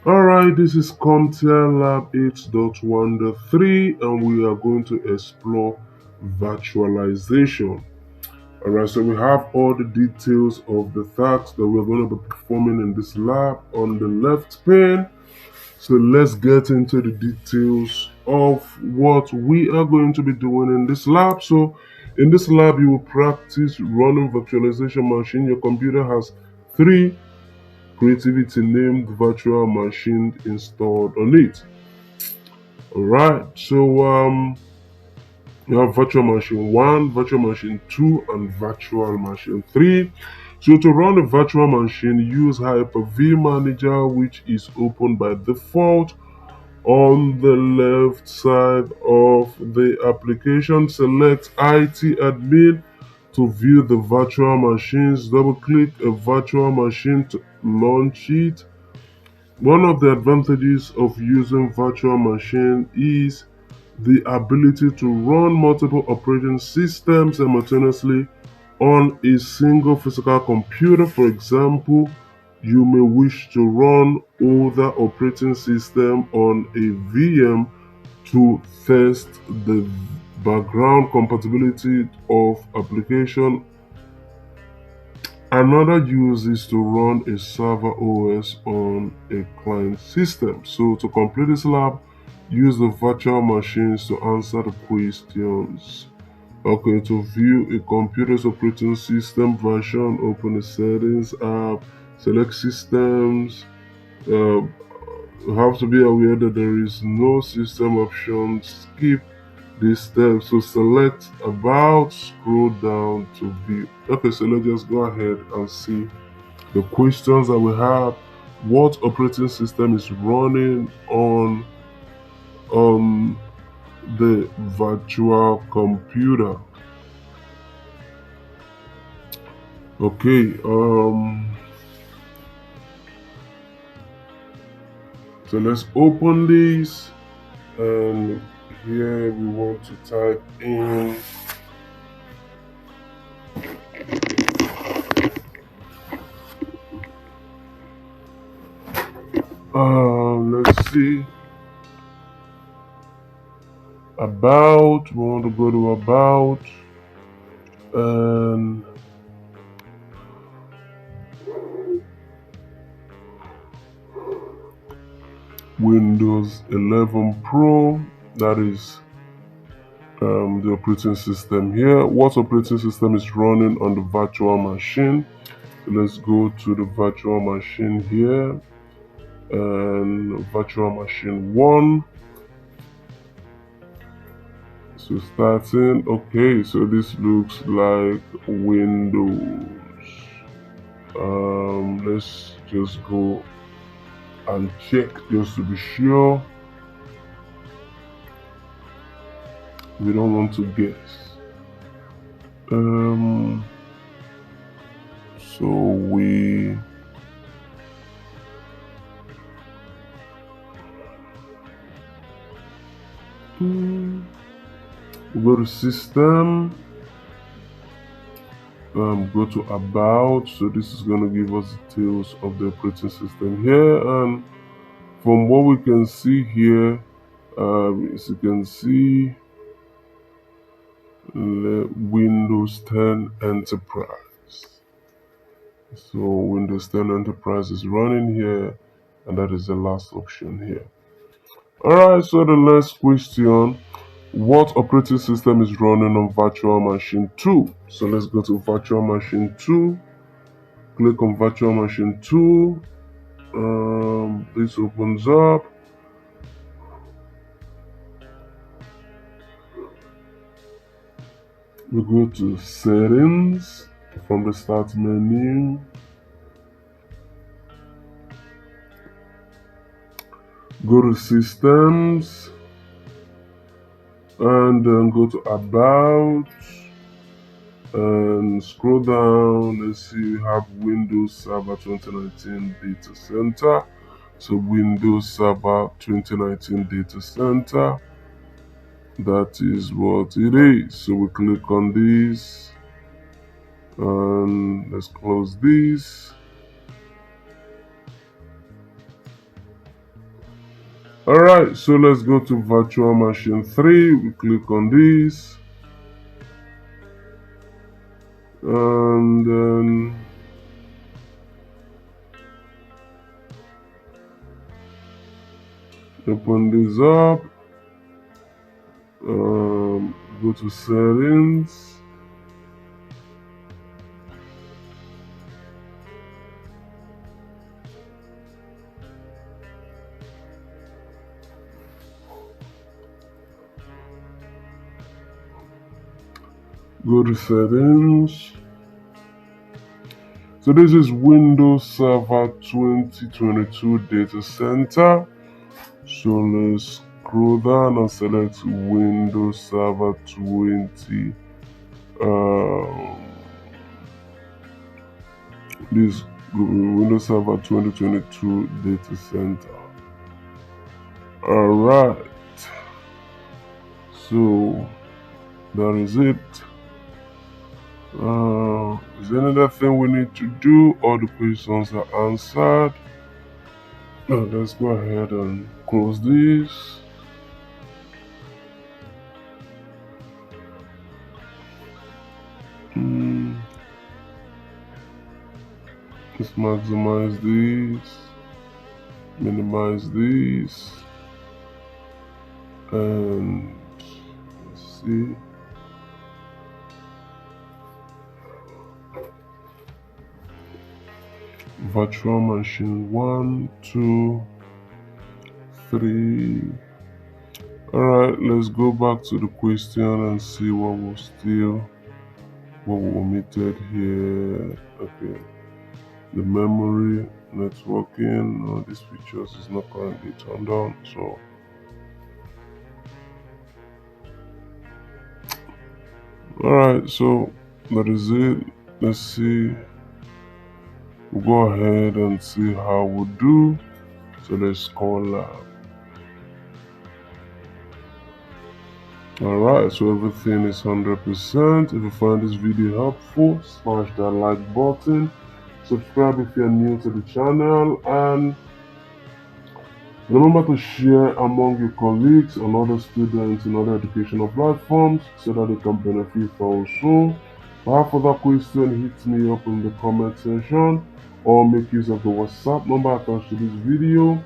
Alright, this is CompTIA Lab 8.1.3 and we are going to explore virtualization. Alright, so we have all the details of the tasks that we're going to be performing in this lab on the left pane. So let's get into the details of what we are going to be doing in this lab. So in this lab, you will practice running virtualization machine. Your computer has three creativity named virtual machine installed on it. Alright, so you have virtual machine 1, virtual machine 2, and virtual machine 3. So to run a virtual machine, use Hyper-V Manager, which is open by default. On the left side of the application, select IT admin to view the virtual machines. Double click a virtual machine to launch it. One of the advantages of using virtual machine is the ability to run multiple operating systems simultaneously on a single physical computer. For example, you may wish to run older operating system on a VM to test the background compatibility of application. Another use is to run a server OS on a client system. So to complete this lab, use the virtual machines to answer the questions. Okay, to view a computer's operating system version, open the settings app, select systems. You have to be aware that there is no system option. Skip this step. So select about, scroll down to view. Okay, so let's just go ahead and see the questions that we have. What operating system is running on the virtual computer? Okay, so let's open this, and here we want to type in let's see, about. We want to go to about, and Windows 11 Pro, that is the operating system here. What operating system is running on the virtual machine? So let's go to the virtual machine here, and virtual machine 1. So starting, okay, so this looks like Windows. Let's just go and check just to be sure. We don't want to guess. So we go to system, go to about. So this is going to give us details of the operating system here, and from what we can see here, as you can see, Windows 10 Enterprise. So Windows 10 Enterprise is running here, and that is the last option here. Alright, so the next question, what operating system is running on virtual machine 2? So let's go to virtual machine 2, click on virtual machine 2. This opens up. We go to settings from the start menu. Go to systems, and then go to about, and scroll down. Let's see, we have Windows Server 2019 Data Center. So Windows Server 2019 Data Center, that is what it is. So we click on this, and let's close this. Alright, so let's go to virtual machine 3. We click on this and then open this up. Go to settings. Go to settings. So this is Windows Server 2022 Data Center. So let's scroll down and select Windows Server 20. This Windows Server 2022 Data Center. Alright. So that is it. Is there another thing we need to do? All the questions are answered. Now let's go ahead and close this. Let's maximize this, minimize this, and let's see. Virtual machine 1, 2, 3. Alright, let's go back to the question and see what we omitted here. Okay, the memory, networking, all these features is not currently turned on, so alright, so that is it. Let's see. We'll go ahead and see how we do. So let's call lab. Alright, so everything is 100%. If you find this video helpful, smash that like button. Subscribe if you're new to the channel, and remember to share among your colleagues and other students in other educational platforms so that they can benefit also. If you have further questions, hit me up in the comment section or make use of the WhatsApp number attached to this video.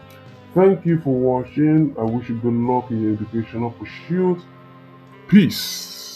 Thank you for watching. I wish you good luck in your educational pursuit. Peace.